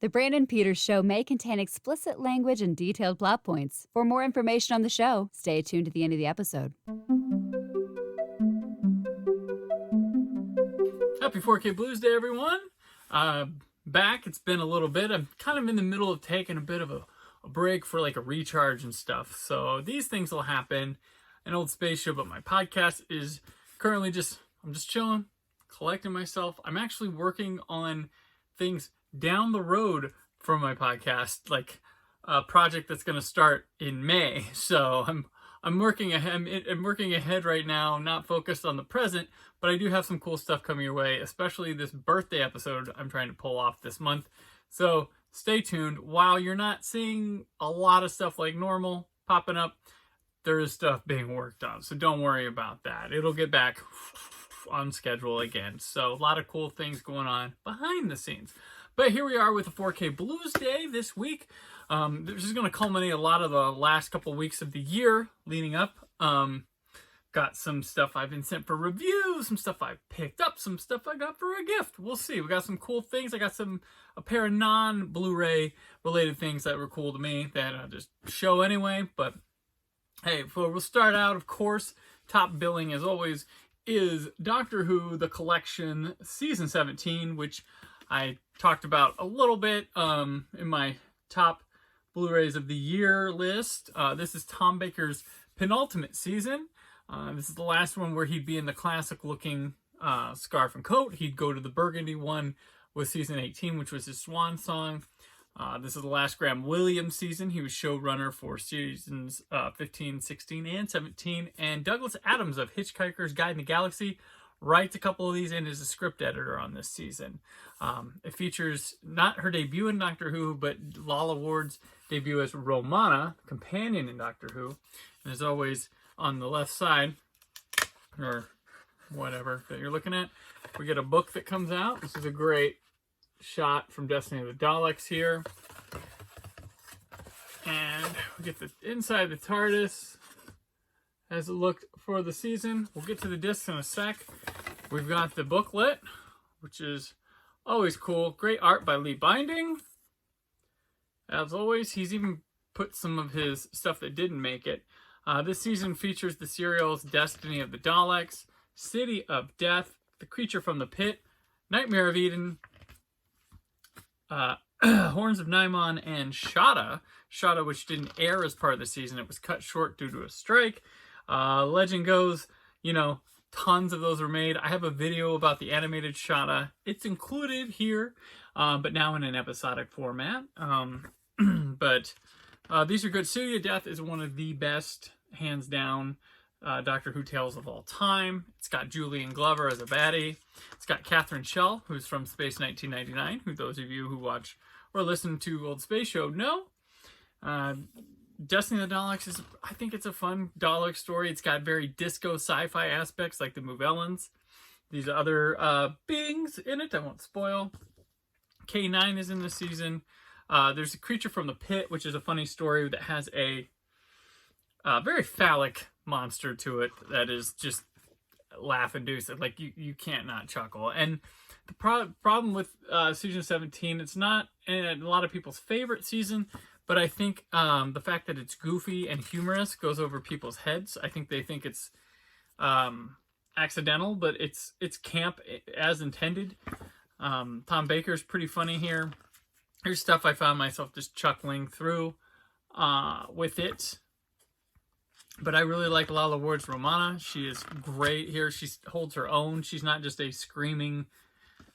The Brandon Peters Show may contain explicit language and detailed plot points. For more information on the show, stay tuned to the end of the episode. Happy 4K Blues Day, everyone. Back. It's been a little bit. I'm kind of in the middle of taking a bit of a break for like a recharge and stuff. So these things will happen. An old space show, but my podcast is currently I'm just chilling, collecting myself. I'm actually working on things down the road from my podcast, like a project that's going to start in May. So I'm working ahead right now, not focused on the present, but I do have some cool stuff coming your way, especially this birthday episode I'm trying to pull off this month. So stay tuned. While you're not seeing a lot of stuff like normal popping up, there is stuff being worked on. So don't worry about that. It'll get back on schedule again. So a lot of cool things going on behind the scenes. But here we are with the 4K Blues Day this week. This is going to culminate a lot of the last couple weeks of the year leading up. Got some stuff I've been sent for review, some stuff I picked up, some stuff I got for a gift. We'll see. We got some cool things. I got a pair of non-Blu-ray related things that were cool to me that I'll just show anyway. But hey, we'll start out, of course. Top billing, as always, is Doctor Who, The Collection, Season 17, which I talked about a little bit in my top Blu-rays of the year list. This is Tom Baker's penultimate season. This is the last one where he'd be in the classic-looking scarf and coat. He'd go to the burgundy one with season 18, which was his swan song. This is the last Graham Williams season. He was showrunner for seasons 15, 16, and 17. And Douglas Adams of Hitchhiker's Guide to the Galaxy writes a couple of these and is a script editor on this season. It features not her debut in Doctor Who, but Lalla Ward's debut as Romana, companion in Doctor Who. And as always, on the left side, or whatever that you're looking at, we get a book that comes out. This is a great shot from Destiny of the Daleks here. And we get the inside the TARDIS as it looked for the season. We'll get to the discs in a sec. We've got the booklet, which is always cool. Great art by Lee Binding. As always, he's even put some of his stuff that didn't make it. This season features the serials Destiny of the Daleks, City of Death, The Creature from the Pit, Nightmare of Eden, Horns of Nimon, and Shada. Shada, which didn't air as part of the season. It was cut short due to a strike. Legend goes, tons of those were made. I have a video about the animated Shada. It's included here, but now in an episodic format. But these are good. City of Death is one of the best, hands down, Doctor Who tales of all time. It's got Julian Glover as a baddie. It's got Catherine Schell, who's from Space 1999, who those of you who watch or listen to Old Space Show know. Destiny of the Daleks I think it's a fun Dalek story. It's got very disco sci-fi aspects like the Movellans. These other beings in it I won't spoil. K9 is in this season. There's a Creature from the Pit, which is a funny story that has a very phallic monster to it that is just laugh-inducing. Like, you can't not chuckle. And the problem with season 17, it's not a lot of people's favorite season, but I think the fact that it's goofy and humorous goes over people's heads. I think they think it's accidental, but it's camp as intended. Tom Baker's pretty funny here. Here's stuff I found myself just chuckling through with it. But I really like Lalla Ward's Romana. She is great here. She holds her own. She's not just a screaming,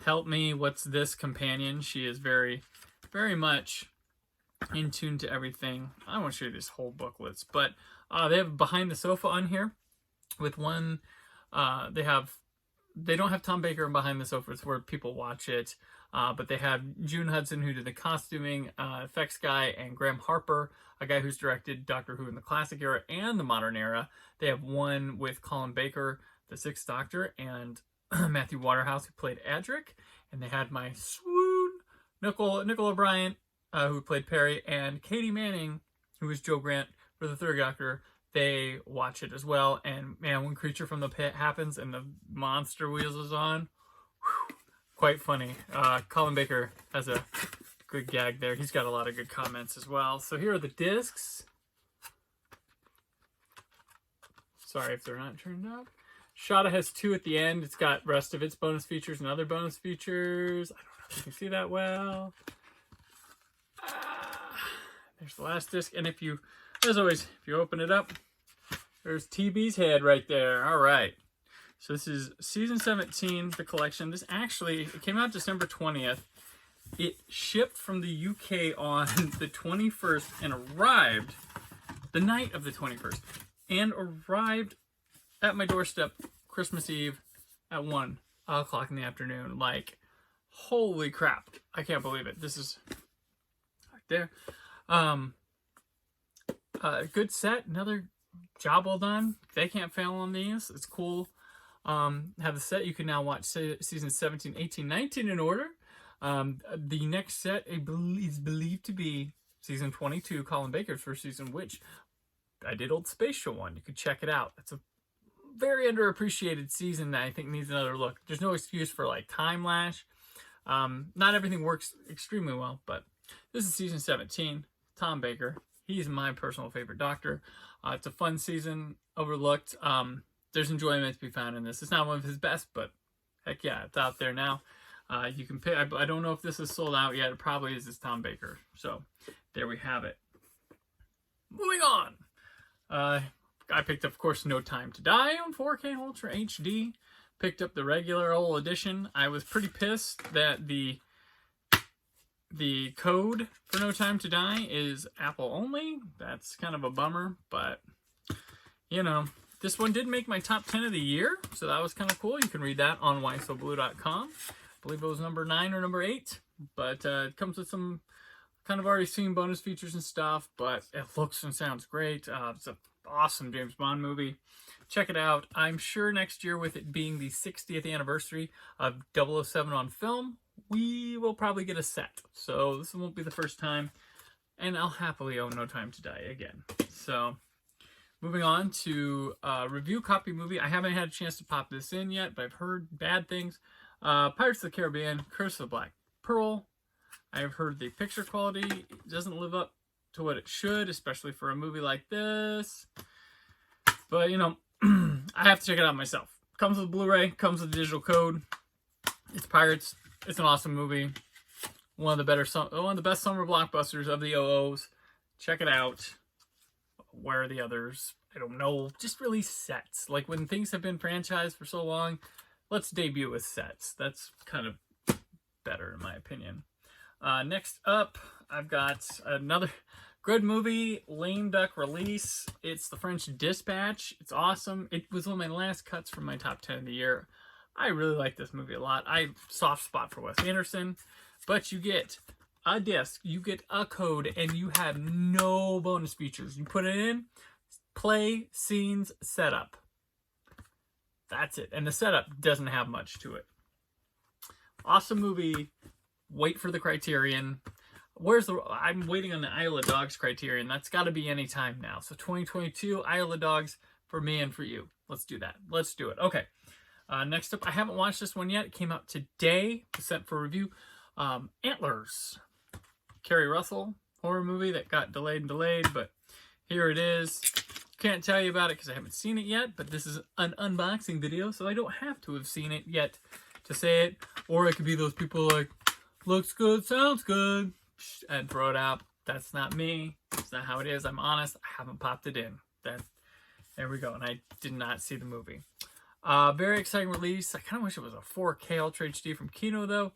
help me, what's this companion. She is very, very much in tune to everything. I won't show you these whole booklets, but they have Behind the Sofa on here with one. They don't have Tom Baker in Behind the Sofa. It's where people watch it. But they have June Hudson, who did the costuming, effects guy, and Graham Harper, a guy who's directed Doctor Who in the classic era and the modern era. They have one with Colin Baker, the Sixth Doctor, and Matthew Waterhouse, who played Adric. And they had my swoon, Nicole O'Brien, who played Perry, and Katie Manning, who was Jo Grant for the Third Doctor. They watch it as well. And man, when Creature from the Pit happens and the monster wheels is on, whew, quite funny. Colin Baker has a good gag there. He's got a lot of good comments as well. So here are the discs. Sorry if they're not turned up. Shada has 2 at the end. It's got rest of its bonus features and other bonus features. I don't know if you can see that well. There's the last disc. And if you, as always, if you open it up, there's TB's head right there. All right. So this is season 17, the collection. This actually, it came out December 20th. It shipped from the UK on the 21st and arrived the night of the 21st. And arrived at my doorstep Christmas Eve at 1 o'clock in the afternoon. Like, holy crap. I can't believe it. This is right there. Good set. Another job well done. They can't fail on these. It's cool. Have the set. You can now watch season 17, 18, 19 in order. The next set is believed to be season 22, Colin Baker's first season, which I did Old Spatial one. You could check it out. It's a very underappreciated season that I think needs another look. There's no excuse for like time lash. Not everything works extremely well, but this is season 17. Tom Baker. He's my personal favorite Doctor. It's a fun season, overlooked. There's enjoyment to be found in this. It's not one of his best, but heck yeah, it's out there now. You can pick. I don't know if this is sold out yet. It probably is. It's Tom Baker. So there we have it. Moving on. I picked up, of course, No Time to Die on 4K Ultra HD. Picked up the regular old edition. I was pretty pissed that the code for No Time to Die is Apple only. That's kind of a bummer, but you know, this one did make my top 10 of the year, so that was kind of cool. You can read that on whysoblu.com. I believe it was number 9 or number 8, but it comes with some kind of already seen bonus features and stuff, but it looks and sounds great. It's an awesome James Bond movie. Check it out. I'm sure next year, with it being the 60th anniversary of 007 on film, we will probably get a set. So this won't be the first time, and I'll happily own No Time to Die again. So moving on to review copy movie. I haven't had a chance to pop this in yet, but I've heard bad things. Pirates of the Caribbean, Curse of the Black Pearl. I've heard the picture quality doesn't live up to what it should, especially for a movie like this. But, you know, I have to check it out myself. Comes with Blu-ray, comes with digital code. It's Pirates. It's an awesome movie. One of the best summer blockbusters of the 00s. Check it out. Where are the others? I don't know. Just release sets. Like, when things have been franchised for so long, let's debut with sets. That's kind of better, in my opinion. Next up, I've got another good movie, Lame Duck release. It's The French Dispatch. It's awesome. It was one of my last cuts from my top 10 of the year. I really like this movie a lot. I soft spot for Wes Anderson, but you get a disc, you get a code, and you have no bonus features. You put it in, play, scenes, setup. That's it. And the setup doesn't have much to it. Awesome movie. Wait for the Criterion. I'm waiting on the Isle of Dogs Criterion. That's got to be any time now. So 2022, Isle of Dogs for me and for you. Let's do that. Let's do it. Okay. Next up, I haven't watched this one yet. It came out today. It's sent for review. Antlers. Kerry Russell horror movie that got delayed, but here it is. Can't tell you about it because I haven't seen it yet, but this is an unboxing video, so I don't have to have seen it yet to say it. Or it could be those people like, looks good, sounds good, and throw it out. That's not me. That's not how it is. I'm honest. I haven't popped it in. There we go. And I did not see the movie. Very exciting release. I kind of wish it was a 4K Ultra HD from Kino, though.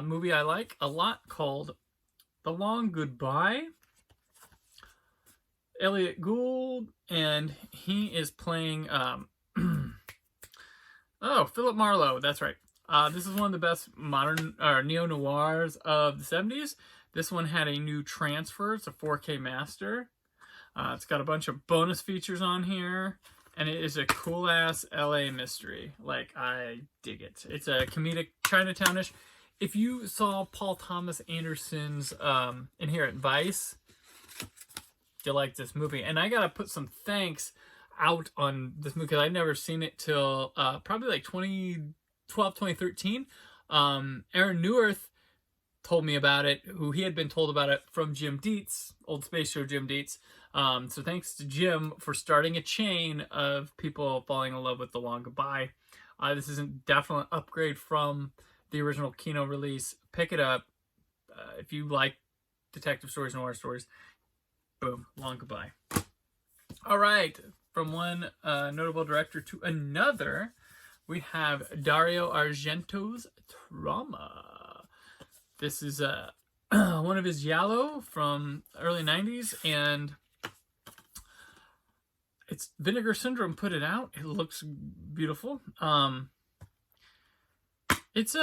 Movie I like a lot called The Long Goodbye. Elliot Gould, and he is playing, Philip Marlowe. That's right. This is one of the best modern neo-noirs of the 70s. This one had a new transfer. It's a 4K master. It's got a bunch of bonus features on here, and it is a cool-ass LA mystery. Like, I dig it. It's a comedic Chinatownish. If you saw Paul Thomas Anderson's Inherent Vice, you'll like this movie. And I gotta put some thanks out on this movie because I'd never seen it till probably like 2012, 2013. Aaron Neuwirth told me about it, who he had been told about it from Jim Dietz, old Space Show Jim Dietz. So thanks to Jim for starting a chain of people falling in love with The Long Goodbye. This is a definite upgrade from the original Kino release. Pick it up if you like detective stories, noir stories. Boom, Long Goodbye. All right, from one notable director to another, we have Dario Argento's Trauma. This is one of his Giallo from early 90s, and it's Vinegar Syndrome put it out. It looks beautiful. It's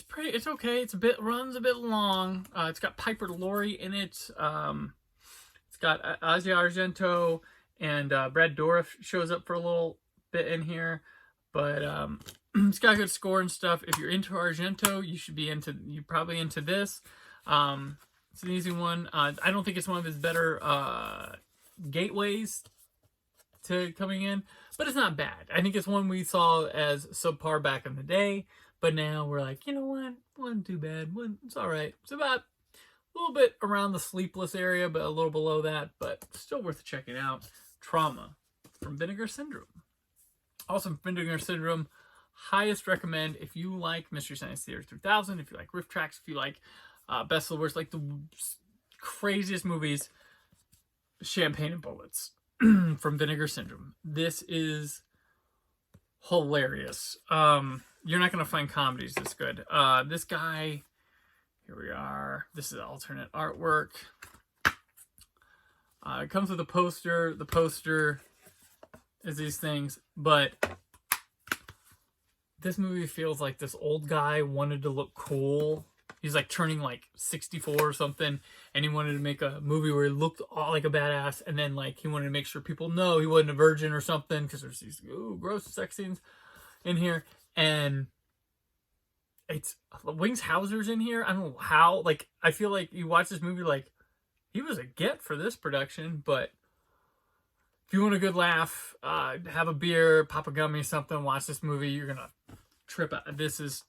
pretty. It's okay. Runs a bit long. It's got Piper Laurie in it. It's got Asia Argento and Brad Dourif shows up for a little bit in here, but it's got good score and stuff. If you're into Argento, you're probably into this. It's an easy one. I don't think it's one of his better gateways to coming in, but it's not bad. I think it's one we saw as subpar back in the day, but now we're like, you know what? Wasn't too bad. It's all right. It's about a little bit around the Sleepless area, but a little below that, but still worth checking out. Trauma from Vinegar Syndrome. Also from Vinegar Syndrome, highest recommend if you like Mystery Science Theater 3000, if you like Riff Tracks, if you like Best of the Worst, like the craziest movies, Champagne and Bullets from Vinegar Syndrome. This is hilarious. You're not going to find comedies this good. This guy, here we are. This is alternate artwork. It comes with a poster. The poster is these things, but this movie feels like this old guy wanted to look cool. He's like turning like 64 or something, and he wanted to make a movie where he looked all like a badass, and then like he wanted to make sure people know he wasn't a virgin or something, because there's these gross sex scenes in here, and it's Wings Hauser's in here. I don't know how. Like, I feel like you watch this movie like he was a get for this production, but if you want a good laugh, have a beer, pop a gummy, something, watch this movie, you're gonna trip out. This is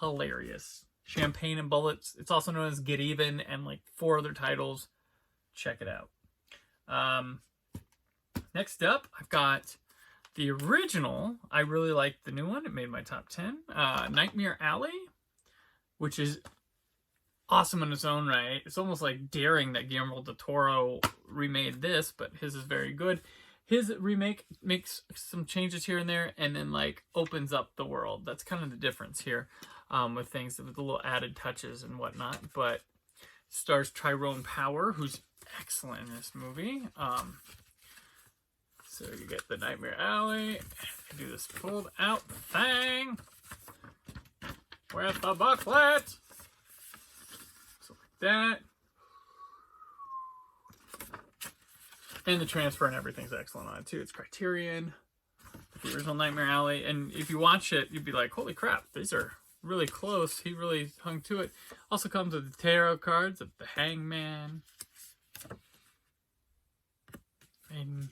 hilarious. Champagne and Bullets. It's also known as Get Even, and like 4 other titles. Check it out. Next up, I've got the original. I really like the new one. It made my top 10. Nightmare Alley, which is awesome in its own right. It's almost like daring that Guillermo del Toro remade this, but his is very good. His remake makes some changes here and there, and then like opens up the world. That's kind of the difference here. With things with the little added touches and whatnot, but stars Tyrone Power, who's excellent in this movie. So you get the Nightmare Alley. Do this pulled out thing with the booklet. So like that. And the transfer and everything's excellent on it too. It's Criterion, the original Nightmare Alley, and if you watch it, you'd be like, holy crap, these are really close. He really hung to it. Also comes with the tarot cards of the Hangman. And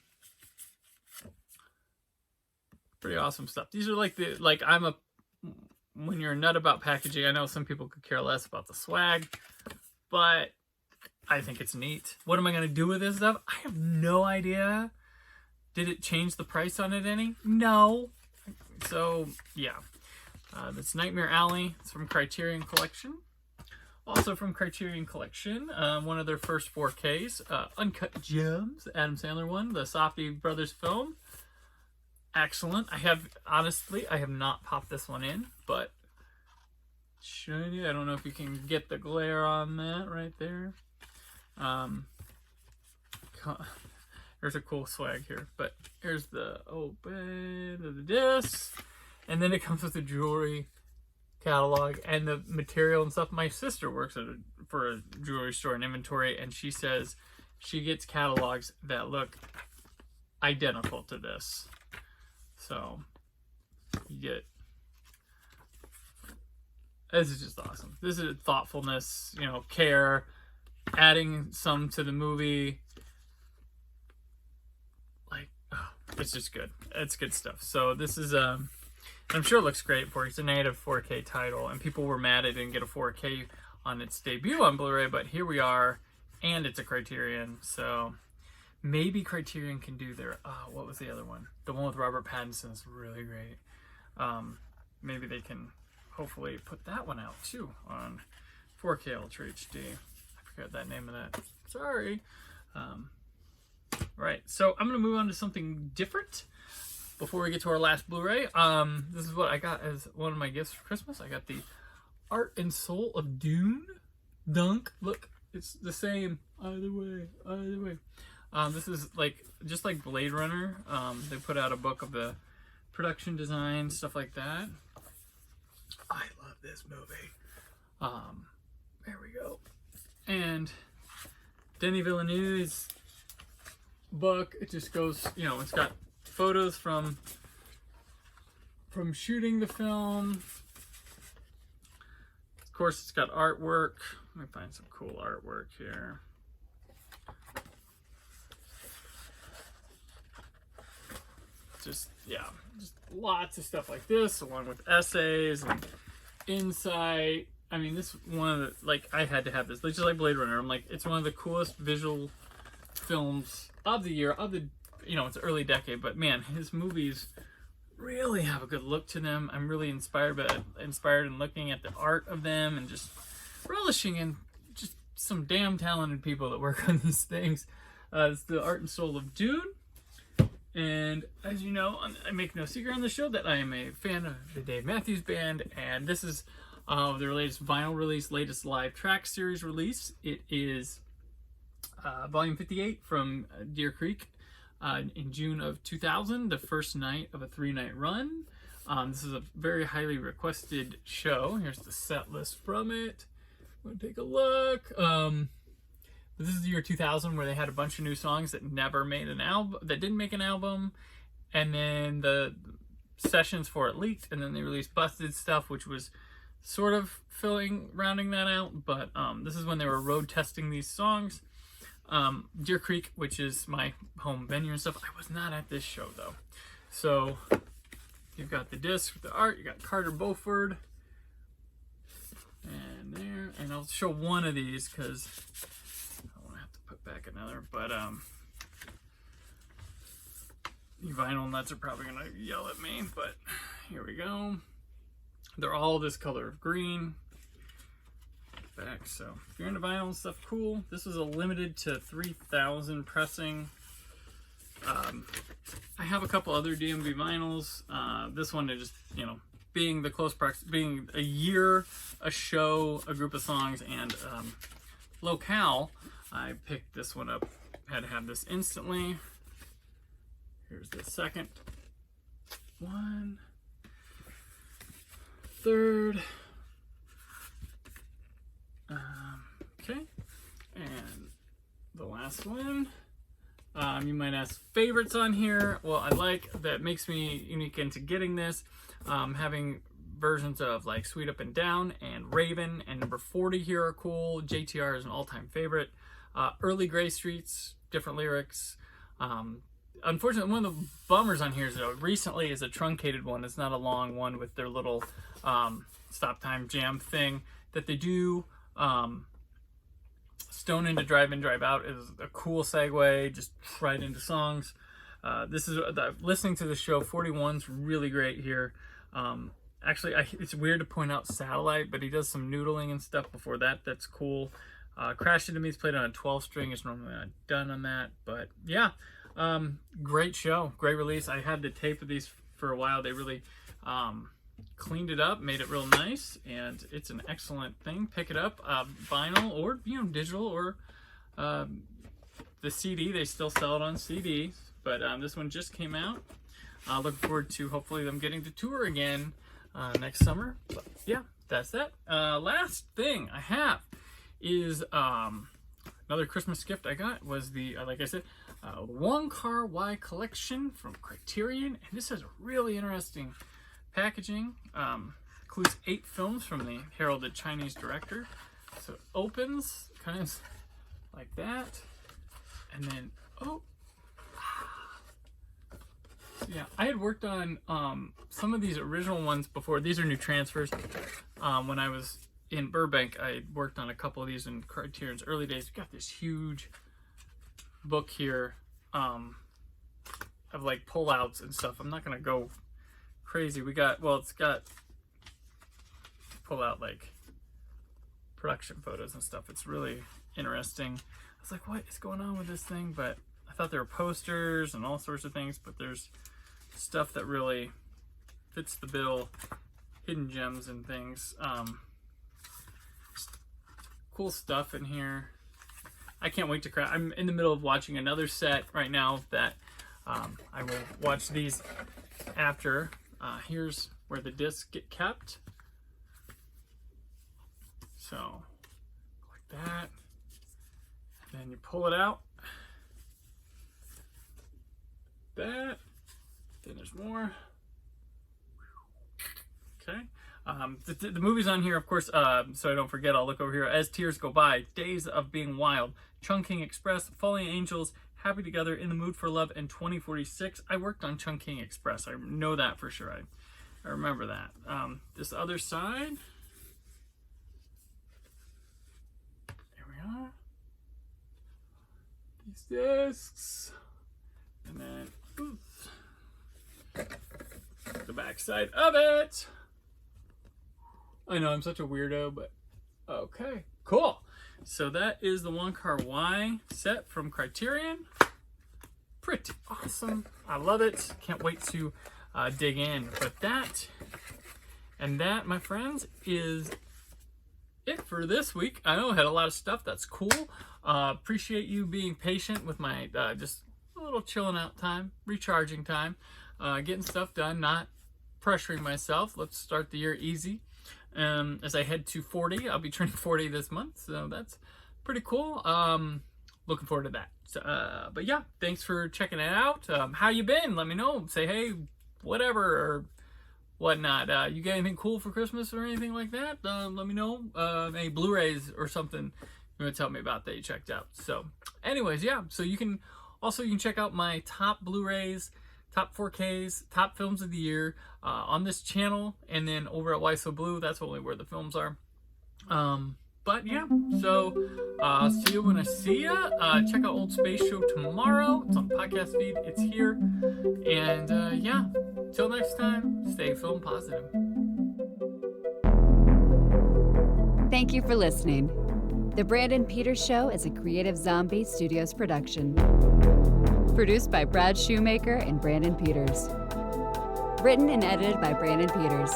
pretty awesome stuff. These are like when you're a nut about packaging, I know some people could care less about the swag, but I think it's neat. What am I going to do with this stuff? I have no idea. Did it change the price on it any? No. So, yeah. That's Nightmare Alley. It's from Criterion Collection. Also from Criterion Collection, one of their first 4Ks, Uncut Gems, Adam Sandler one, the Safdie Brothers film. Excellent. I have not popped this one in, but should you? I don't know if you can get the glare on that right there. There's a cool swag here, but here's the open of the disc. And then it comes with the jewelry catalog and the material and stuff. My sister works for a jewelry store and inventory, and she says she gets catalogs that look identical to this. So you get, this is just awesome. This is thoughtfulness, care, adding some to the movie. Like, it's just good. It's good stuff. So this is I'm sure it looks great for you. It's a native 4K title, and people were mad it didn't get a 4K on its debut on Blu-ray, but here we are, and it's a Criterion, so maybe Criterion can do their, what was the other one? The one with Robert Pattinson is really great. Maybe they can hopefully put that one out too on 4K Ultra HD. I forgot that name of that. Sorry. Right, so I'm going to move on to something different before we get to our last Blu-ray. This is what I got as one of my gifts for Christmas. I got the Art and Soul of Dune. Dunk. Look, it's the same either way. Either way. This is like just like Blade Runner. They put out a book of the production design, stuff like that. I love this movie. There we go. And Denis Villeneuve's book, it just goes, you know, it's got photos from shooting the film. Of course, it's got artwork. Let me find some cool artwork here. Just, yeah, just lots of stuff like this, along with essays and insight. I mean, this one of the, like, I had to have this. It's just like Blade Runner. I'm like, it's one of the coolest visual films of the year, of the, you know, it's early decade, but man, his movies really have a good look to them. I'm really inspired in looking at the art of them and just relishing in just some damn talented people that work on these things. It's the Art and Soul of Dune. And as you know, I make no secret on the show that I am a fan of the Dave Matthews Band, and this is their latest vinyl release, latest live track series release. It is volume 58 from Deer Creek in June of 2000, the first night of a 3-night run. This is a very highly requested show. Here's the set list from it. We'll take a look. This is the year 2000, where they had a bunch of new songs that never made an album, that didn't make an album, and then the sessions for it leaked, and then they released Busted Stuff, which was sort of rounding that out. But this is when they were road testing these songs. Deer Creek, which is my home venue and stuff. I was not at this show though. So you've got the disc with the art. You got Carter Beauford, and there. And I'll show one of these because back another, but you vinyl nuts are probably gonna yell at me, but here we go. They're all this color of green back, so if you're into vinyl and stuff, cool. This was a limited to 3,000 pressing. I have a couple other DMV vinyls. This one, to just, you know, being the close being a year, a show, a group of songs, and locale, I picked this one up. Had to have this instantly. Here's the second one. Third. Okay. And the last one. You might ask favorites on here. Well, I like that makes me unique into getting this. Having versions of like Sweet Up and Down and Raven and number 40 here are cool. JTR is an all-time favorite. Early Gray Streets, different lyrics. Unfortunately, one of the bummers on here is that recently is a truncated one. It's not a long one with their little stop time jam thing that they do. Stone into Drive In, Drive Out is a cool segue, just right into songs. This is listening to the show. 41's really great here. Actually, it's weird to point out Satellite, but he does some noodling and stuff before that. That's cool. Crash Into Me is played on a 12 string. It's normally not done on that, but yeah, great show, great release. I had the tape of these for a while. They really cleaned it up, made it real nice, and it's an excellent thing. Pick it up, vinyl or, you know, digital, or the CD. They still sell it on CDs, but this one just came out. Looking forward to hopefully them getting to tour again next summer. But yeah, that's that. Last thing I have is another Christmas gift I got was the, like I said, Wong Kar-wai collection from Criterion, and this has a really interesting packaging. Includes 8 films from the heralded Chinese director. So it opens kind of like that, and then yeah, I had worked on some of these original ones before. These are new transfers when I was in Burbank, I worked on a couple of these in Criterion's early days. We got this huge book here of like pullouts and stuff. I'm not gonna go crazy. It's got pull out like production photos and stuff. It's really interesting. I was like, what is going on with this thing? But I thought there were posters and all sorts of things, but there's stuff that really fits the bill, hidden gems and things. Cool stuff in here. I can't wait to crack. I'm in the middle of watching another set right now that I will watch these after. Here's where the discs get kept. So, like that. Then you pull it out. That. Then there's more. Okay. The movies on here, of course, so I don't forget, I'll look over here. As Tears Go By, Days of Being Wild, Chungking Express, Falling Angels, Happy Together, In the Mood for Love, and 2046. I worked on Chungking Express. I know that for sure. I remember that. This other side. There we are. These discs. And then, oops, the back side of it. I know I'm such a weirdo, but okay, cool. So that is the Wong Kar-wai set from Criterion. Pretty awesome. I love it. Can't wait to dig in. But that, my friends, is it for this week. I know I had a lot of stuff. That's cool. Appreciate you being patient with my just a little chilling out time, recharging time, getting stuff done, not pressuring myself. Let's start the year easy. As I head to 40, I'll be turning 40 this month, so that's pretty cool. Looking forward to that. So, but yeah, thanks for checking it out. How you been? Let me know. Say hey, whatever, or whatnot. You got anything cool for Christmas or anything like that? Let me know. Any Blu-rays or something you want to tell me about that you checked out. So anyways, yeah, so you can check out my top Blu-rays, top 4Ks, top films of the year on this channel, and then over at Why So Blue, that's only where the films are. But yeah, so see you when I see ya. Check out Old Space Show tomorrow. It's on the podcast feed. It's here. And yeah, till next time, stay film positive. Thank you for listening. The Brandon Peters Show is a Creative Zombie Studios production. Produced by Brad Shoemaker and Brandon Peters. Written and edited by Brandon Peters.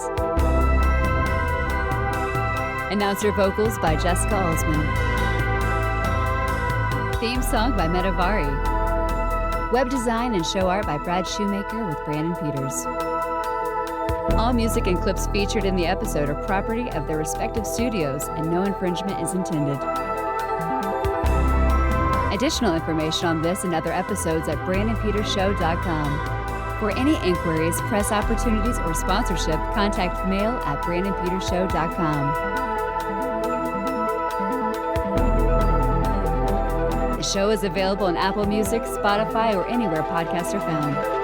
Announcer vocals by Jessica Alsman. Theme song by Metavari. Web design and show art by Brad Shoemaker with Brandon Peters. All music and clips featured in the episode are property of their respective studios, and no infringement is intended. Additional information on this and other episodes at BrandonPetersShow.com. For any inquiries, press opportunities, or sponsorship, contact mail at BrandonPetersShow.com. The show is available on Apple Music, Spotify, or anywhere podcasts are found.